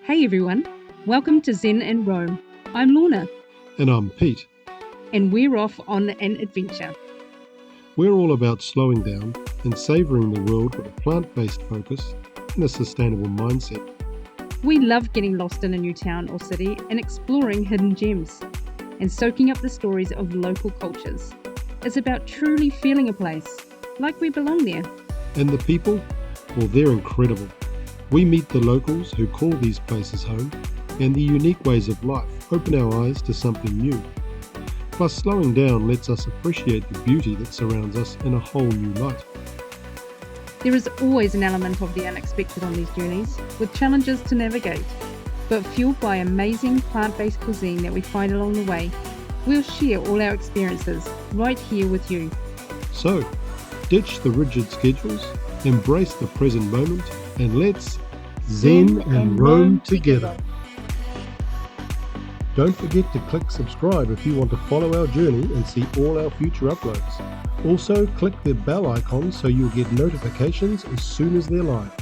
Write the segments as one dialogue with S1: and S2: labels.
S1: Hey everyone, welcome to Zen and Rome. I'm Lorna.
S2: And I'm Pete.
S1: And we're off on an adventure.
S2: We're all about slowing down and savouring the world with a plant-based focus and a sustainable mindset.
S1: We love getting lost in a new town or city and exploring hidden gems and soaking up the stories of local cultures. It's about truly feeling a place, like we belong there.
S2: And the people? Well, they're incredible. We meet the locals who call these places home, and the unique ways of life open our eyes to something new. Plus, slowing down lets us appreciate the beauty that surrounds us in a whole new light.
S1: There is always an element of the unexpected on these journeys, with challenges to navigate. But fueled by amazing plant-based cuisine that we find along the way, we'll share all our experiences right here with you.
S2: So, ditch the rigid schedules, embrace the present moment, and let's Zen and roam together. Don't forget to click subscribe if you want to follow our journey and see all our future uploads. Also, click the bell icon so you'll get notifications as soon as they're live.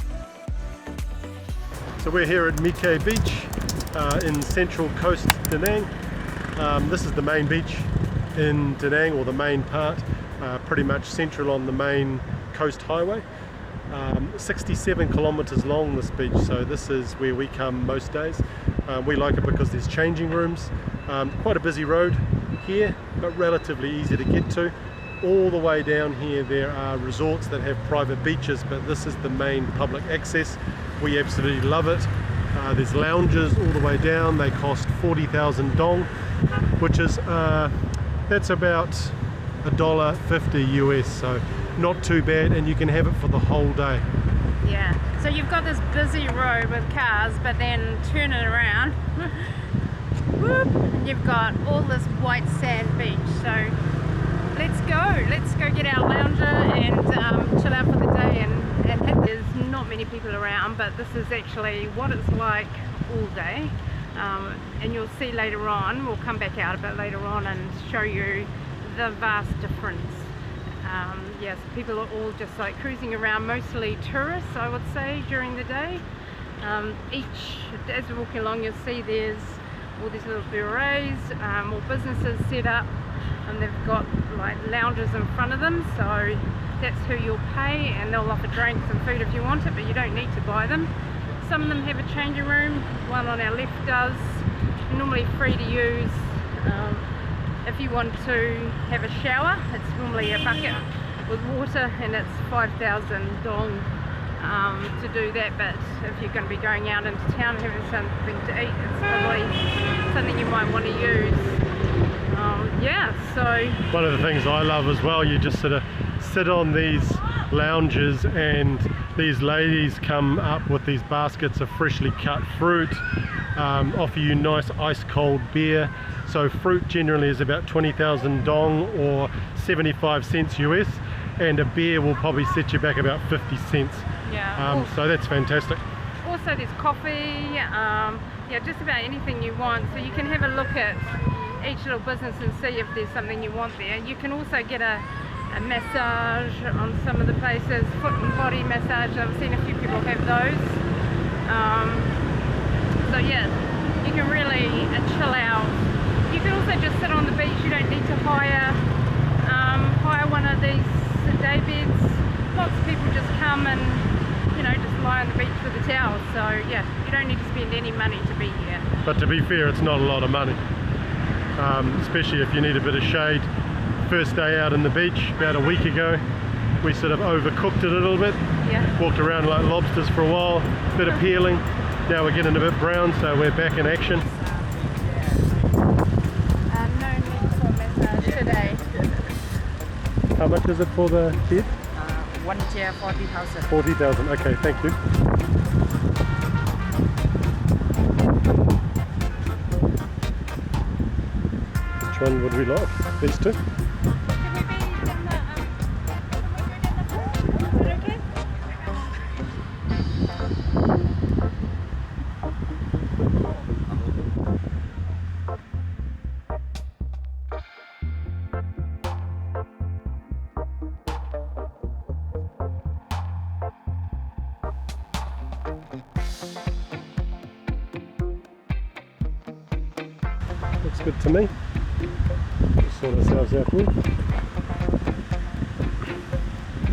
S2: So we're here at My Khe Beach in central coast Da Nang. This is the main beach in Da Nang, or the main part, pretty much central on the main coast highway. 67 kilometres long, this beach, so this is where we come most days. We like it because there's changing rooms, quite a busy road here, but relatively easy to get to. All the way down here there are resorts that have private beaches, but this is the main public access. We absolutely love it. There's lounges all the way down. They cost 40,000 dong, which is that's about $1.50 US, so not too bad, and you can have it for the whole day.
S3: Yeah, so you've got this busy road with cars, but then turn it around, whoop, and you've got all this white sand beach. So let's go get our lounger and chill out for the day and hit. There's not many people around, but this is actually what it's like all day, and you'll see later on. We'll come back out a bit later on and show you the vast difference. Yes, people are all just like cruising around, mostly tourists, I would say, during the day. As we're walking along, you'll see there's all these little berets, all businesses set up, and they've got like lounges in front of them, so that's who you'll pay, and they'll offer drinks and food if you want it, but you don't need to buy them. Some of them have a changing room, one on our left does, normally free to use. If you want to have a shower, it's normally a bucket with water, and it's 5,000 dong to do that. But if you're going to be going out into town having something to eat, it's probably something you might want to use. Yeah, so
S2: one of the things I love as well, you just sort of sit on these lounges and these ladies come up with these baskets of freshly cut fruit, offer you nice ice cold beer. So fruit generally is about 20,000 dong or 75 cents US, and a beer will probably set you back about 50 cents.
S3: Yeah.
S2: So that's fantastic.
S3: Also there's coffee, yeah, just about anything you want. So you can have a look at each little business and see if there's something you want there. You can also get a massage on some of the places, foot and body massage. I've seen a few people have those. So yeah, you can really chill out. You can also just sit on the beach. You don't need to hire one of these day beds. Lots of people just come and, you know, just lie on the beach with a towel. So yeah, you don't need to spend any money to be here.
S2: But to be fair, it's not a lot of money, especially if you need a bit of shade. First day out on the beach about a week ago, we sort of overcooked it a little bit.
S3: Yeah.
S2: Walked around like lobsters for a while, bit of peeling. Now we're getting a bit brown, so we're back in action.
S3: No need for massage today.
S2: How much is it for the bed?
S4: One chair, 40,000.
S2: 40,000, okay, thank you. Which one would we like? These two? good to me. We'll sort ourselves out here.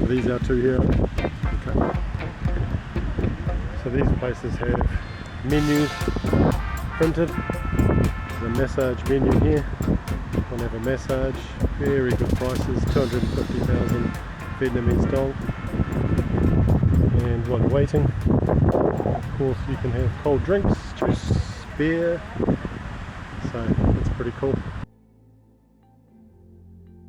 S2: Are these our two here? Okay. So these places have menus printed. There's a massage menu here. We'll have a massage. Very good prices. 250,000 Vietnamese dong. And while you're waiting, of course, you can have cold drinks, juice, beer. So that's pretty cool.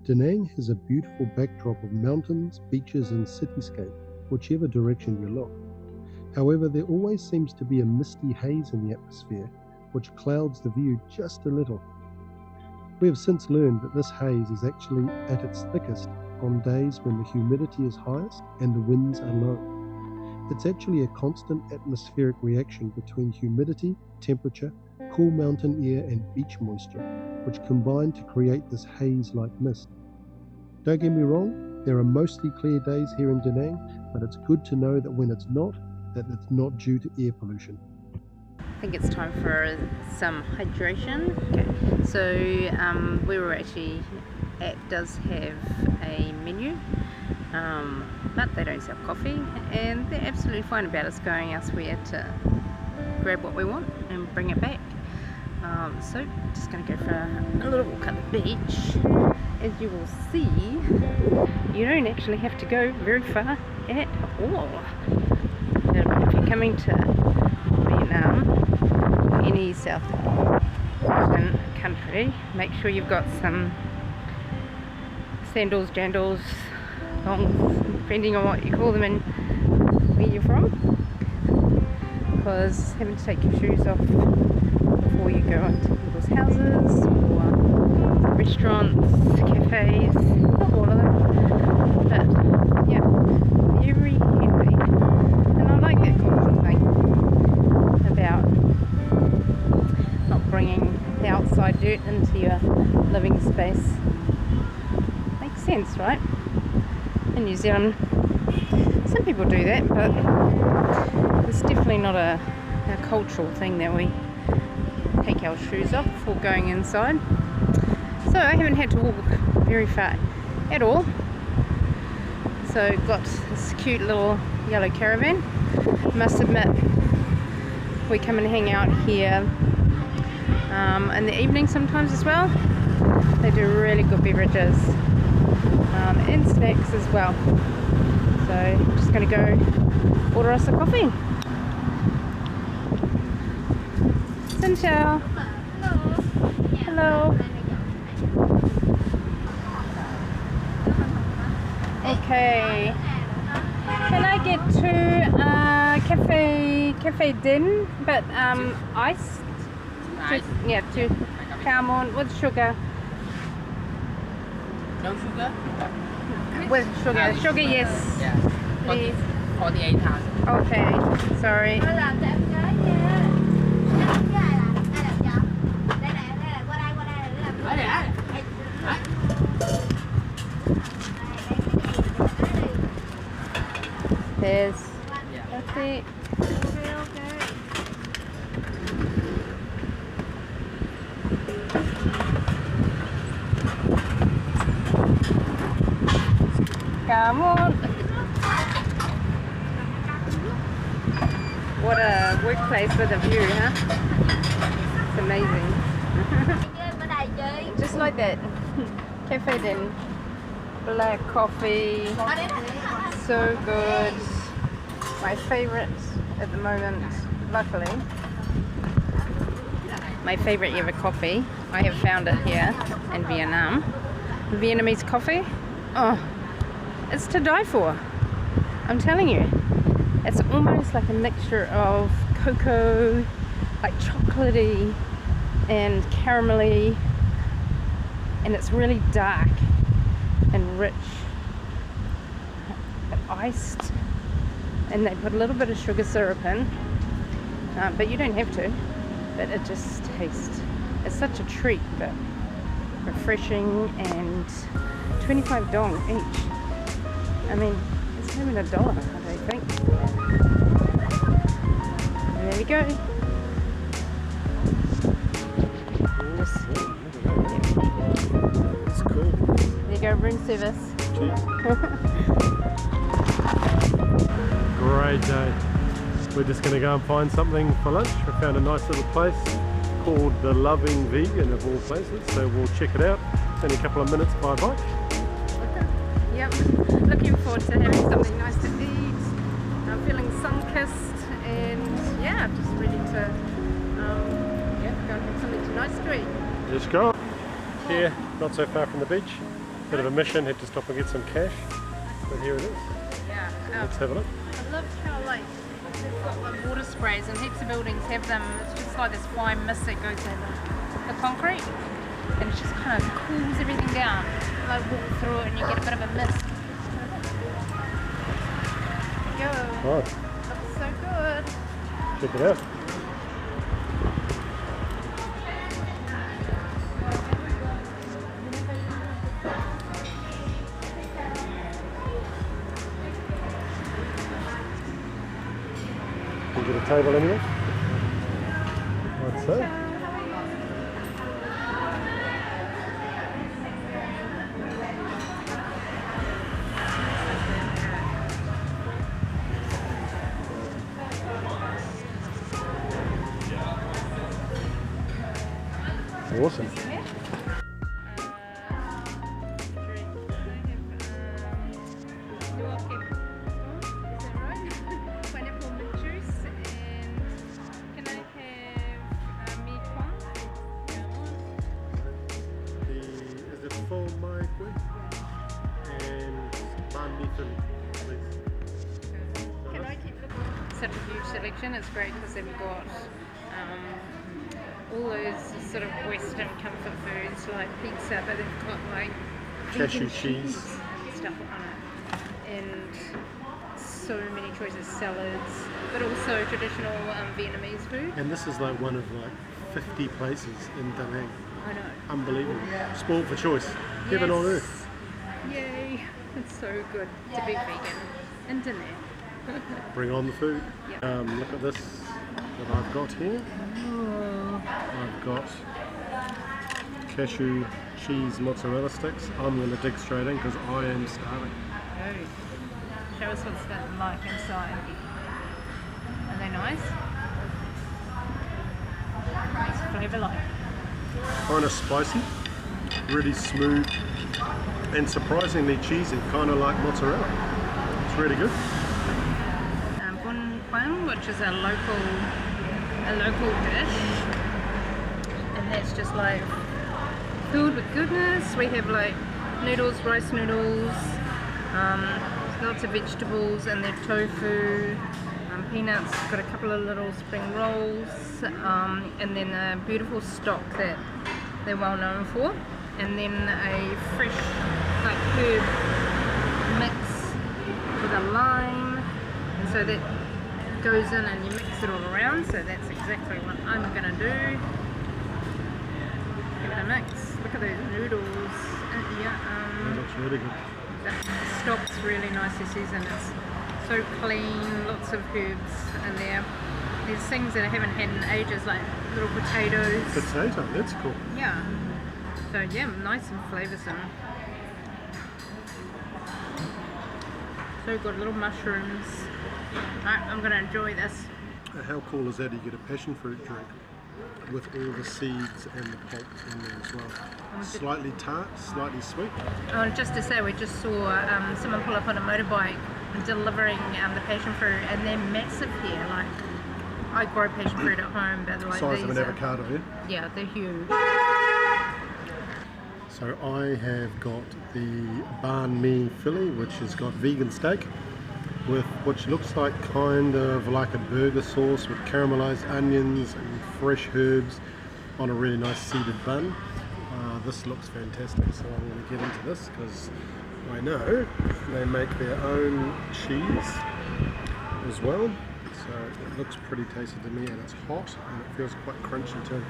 S2: Da Nang has a beautiful backdrop of mountains, beaches and cityscape, whichever direction you look. However, there always seems to be a misty haze in the atmosphere, which clouds the view just a little. We have since learned that this haze is actually at its thickest on days when the humidity is highest and the winds are low. It's actually a constant atmospheric reaction between humidity, temperature, cool mountain air and beach moisture, which combine to create this haze-like mist. Don't get me wrong, there are mostly clear days here in Da Nang, but it's good to know that when it's not, that it's not due to air pollution.
S3: I think it's time for some hydration. Okay, so we were actually, it does have a menu, but they don't sell coffee, and they're absolutely fine about us going elsewhere to grab what we want and bring it back. So just going to go for a little walk at the beach. As you will see, you don't actually have to go very far at all. If you're coming to Vietnam, any South Asian country, make sure you've got some sandals, jandals, thongs, depending on what you call them and where you're from, because having to take your shoes off before you go into people's houses or restaurants, cafes, not all of them, but yeah, very handy. And I like that cultural thing about not bringing the outside dirt into your living space. Makes sense, right? In New Zealand, some people do that, but it's definitely not a cultural thing that we take our shoes off before going inside. So I haven't had to walk very far at all. So got this cute little yellow caravan. Must admit, we come and hang out here in the evening sometimes as well. They do really good beverages and snacks as well. So I'm just going to go order us a coffee. Xin chào. Hello. Okay. Can I get two cafe din, but iced?
S4: Ice.
S3: Yeah, two caramel with sugar.
S4: No sugar?
S3: With sugar. Sugar, yes.
S4: Yeah.
S3: Please.
S4: 48,000.
S3: Okay. Sorry. There's. That's it. Come on. What a workplace with a view, huh? It's amazing. Just like that. Cafe Din. Black coffee. So good. My favorite at the moment, luckily. My favorite ever coffee. I have found it here in Vietnam. Vietnamese coffee. Oh, it's to die for. I'm telling you. It's almost like a mixture of cocoa, like chocolatey and caramelly, and it's really dark and rich, iced, and they put a little bit of sugar syrup in, but you don't have to, but it just tastes, it's such a treat, but refreshing, and 25 dong each. I mean, it's not even $1, I don't think. There we go. Awesome. you go, room service.
S2: Cheers. Great day. We're just going to go and find something for lunch. We found a nice little place called The Loving Vegan of all places, so we'll check it out. It's only a couple of minutes by bike.
S3: Yep, looking forward to having something nice to eat. I'm feeling sun-kissed and yeah, just ready to go and have something nice to eat.
S2: Let's go. Here, not so far from the beach. Bit of a mission, had to stop and get some cash. But here it is.
S3: Yeah,
S2: Let's have a look.
S3: I love how like they've got like water sprays and heaps of buildings have them. It's just like this fine mist that goes over the concrete and it just kind of cools everything down. Like walk through it and you get a bit of a mist. Yo,
S2: Right,
S3: looks so good.
S2: check it out. Can you get a table anyway? I'd say. Awesome.
S3: Pineapple mint juice and can I have my Khe?
S2: Is it full My Khe? And banh mi Philly, please.
S3: Can I keep looking? Such a huge selection. It's great because they've got all those sort of Western comfort foods like pizza, but they've got like
S2: Cashew
S3: vegan
S2: cheese.
S3: and stuff on it, and so many choices, salads, but also traditional Vietnamese food.
S2: And this is like one of like 50 places in Da Nang.
S3: I know.
S2: Unbelievable. Sport for choice. Heaven on earth.
S3: Yay! It's so good to be vegan in Da Nang.
S2: Bring on the food.
S3: Yeah.
S2: Look at this that I've got here. I've got cashew cheese mozzarella sticks. I'm going to dig straight in because I am starving.
S3: Oh. Show us what's that like inside. Are they nice? What's flavour like?
S2: Kind of spicy, really smooth, and surprisingly cheesy, kind of like mozzarella. It's really good.
S3: Bun quang, which is a local dish, and that's just like filled with goodness. We have like noodles, rice noodles, lots of vegetables, and then tofu, peanuts. Got a couple of little spring rolls, and then a beautiful stock that they're well known for, and then a fresh like herb mix with a lime, and so that goes in and you mix it all around. So that's exactly what I'm gonna do. Give it a mix. Look at those noodles.
S2: That looks really good.
S3: The stock's really nicely seasoned. It's so clean, lots of herbs in there. There's things that I haven't had in ages, like little potatoes.
S2: Potato, that's cool.
S3: Yeah. So yeah, nice and flavoursome. So good, little mushrooms. Alright, I'm gonna enjoy this.
S2: How cool is that? You get a passion fruit drink with all the seeds and the pulp in there as well. Slightly tart, slightly sweet.
S3: Oh, just to say, we just saw someone pull up on a motorbike delivering the passion fruit, and they're massive here. Like, I grow passion fruit at home, but like
S2: Size
S3: these
S2: of an
S3: are,
S2: avocado, yeah?
S3: yeah, they're huge.
S2: So I have got the banh mi Philly, which has got vegan steak with which looks like kind of like a burger sauce with caramelized onions and fresh herbs on a really nice seeded bun. This looks fantastic, so I'm going to get into this because I know they make their own cheese as well. So it looks pretty tasty to me, and it's hot and it feels quite crunchy too.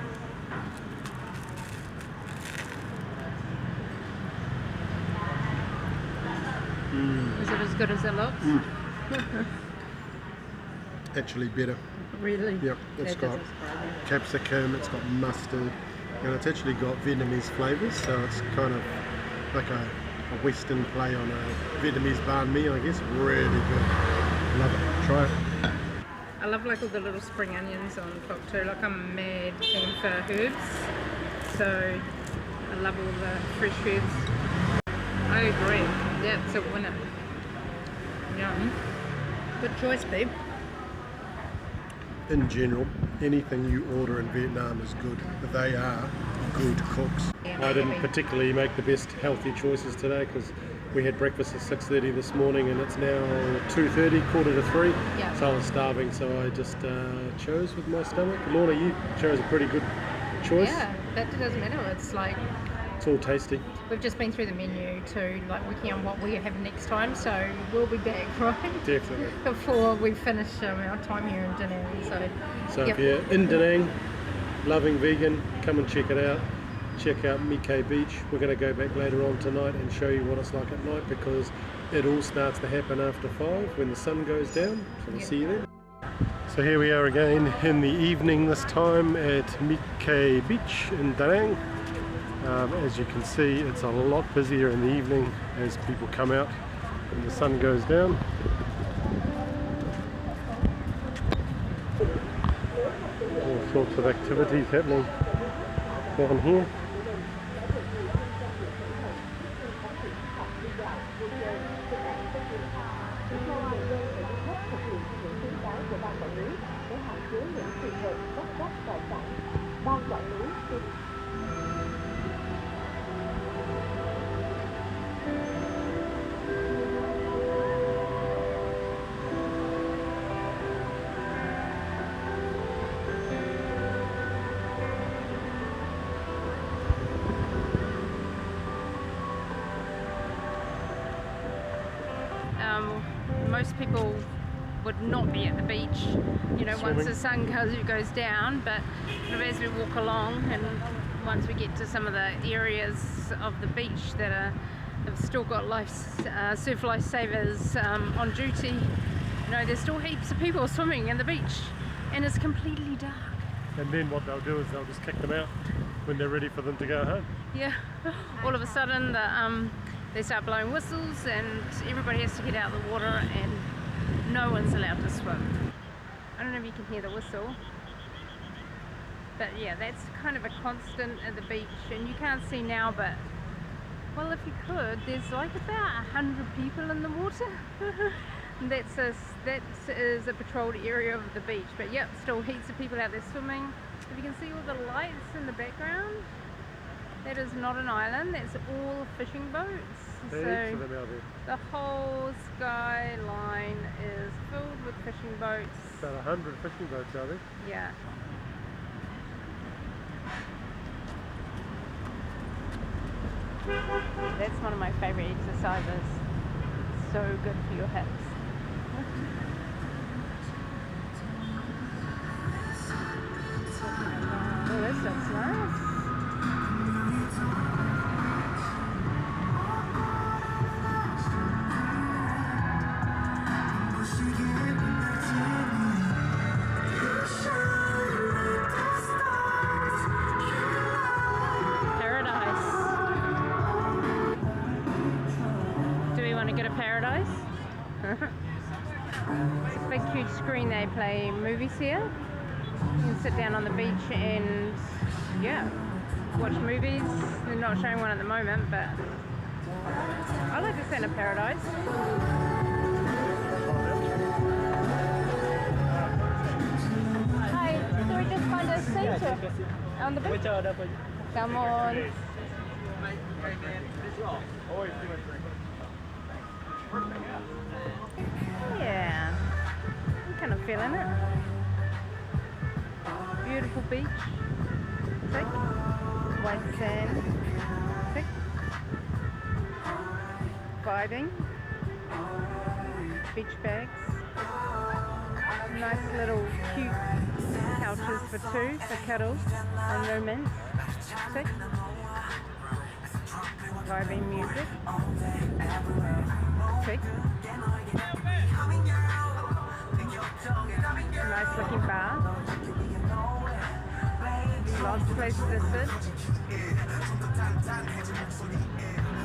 S3: Is it as good as it looks?
S2: Actually better.
S3: Really?
S2: Yep, it's
S3: That
S2: got
S3: doesn't surprise me.
S2: capsicum, it's got mustard, and it's actually got Vietnamese flavours, so it's kind of like a a Western play on a Vietnamese banh mi, I guess. Really good. Love it. Try it.
S3: I love like all the little spring onions on top too. Like I'm a mad thing for herbs, so I love all the fresh herbs. I agree. That's a winner. Yum. Good choice, babe.
S2: In general, anything you order in Vietnam is good. They are good cooks. I didn't particularly make the best healthy choices today because we had breakfast at 6:30 this morning and it's now 2:30, 2:45.
S3: Yeah.
S2: So I was starving, so I just chose with my stomach. Lorna, you chose a pretty good choice.
S3: Yeah, that doesn't matter. It's like
S2: It's all tasty.
S3: we've just been through the menu too, like working on what we have next time. So we'll be back, right?
S2: Definitely.
S3: Before we finish our time here in Da Nang.
S2: So
S3: Yep.
S2: if you're in Da Nang, loving vegan, come and check it out. Check out My Khe Beach. We're going to go back later on tonight and show you what it's like at night because it all starts to happen after 5 when the sun goes down. So we'll see you then. So here we are again in the evening this time at My Khe Beach in Da Nang. As you can see, it's a lot busier in the evening as people come out and the sun goes down. All sorts of activities happening down here.
S3: Most people would not be at the beach, you know,
S2: Swimming.
S3: once the sun goes down, but as we walk along and once we get to some of the areas of the beach that have still got surf lifesavers on duty, you know, there's still heaps of people swimming in the beach and it's completely dark.
S2: And then what they'll do is they'll just kick them out when they're ready for them to go home.
S3: Yeah, all of a sudden they start blowing whistles and everybody has to get out of the water and no one's allowed to swim. I don't know if you can hear the whistle, but yeah, that's kind of a constant at the beach and you can't see now, but well, if you could, there's like about 100 people in the water. That is a patrolled area of the beach, but yep, still heaps of people out there swimming. If you can see all the lights in the background, that is not an island, that's all fishing boats. So the whole skyline is filled with fishing boats.
S2: About 100 fishing boats are there.
S3: Yeah. That's one of my favorite exercises. So good for your hips. Oh, this looks nice. It's a big huge screen, they play movies here. You can sit down on the beach and yeah, watch movies. They're not showing one at the moment, but I like to sit in a paradise. Hi, so we just find a seat on the beach? Come on. Yeah, I'm kind of feeling it. Beautiful beach. Tick. White sand. Tick. Vibing. Beach bags. Nice little cute couches for two, for cuddles and romance. Tick. Vibing music. Tick. Nice looking bar. Lots of places to sit.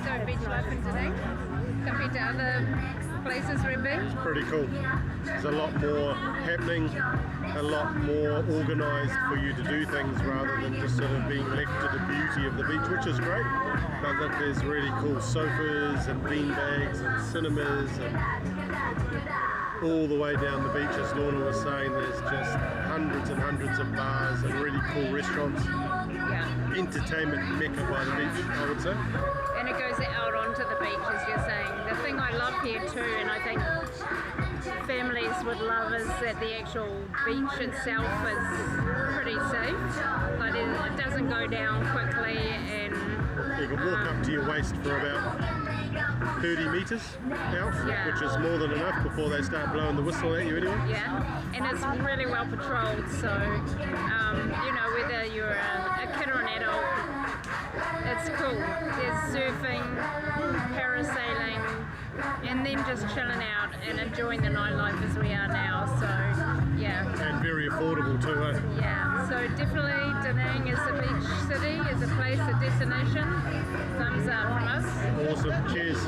S3: So beach life in Danang compared to other places we've been?
S2: Pretty cool. There's a lot more happening, a lot more organised for you to do things rather than just sort of being left to the beauty of the beach, which is great. But look, there's really cool sofas and bean bags and cinemas and all the way down the beach, as Lorna was saying, there's just hundreds and hundreds of bars and really cool restaurants.
S3: Yeah.
S2: Entertainment mecca by the beach, I would say.
S3: And it goes out onto the beach, as you're saying. The thing I love here too, and I think families would love, is that the actual beach itself is pretty safe. Like it doesn't go down quickly, and
S2: You can walk up to your waist for about 30 metres out,
S3: Yeah.
S2: which is more than enough before they start blowing the whistle at you anyway.
S3: yeah, and it's really well patrolled. So you know, whether you're a kid or an adult, it's cool. There's surfing, parasailing, and then just chilling out and enjoying the nightlife as we are now. So yeah.
S2: And very affordable too, eh?
S3: Yeah, so definitely Danang is a beach city, is a place, a destination. Thumbs up from us.
S2: Awesome, cheers.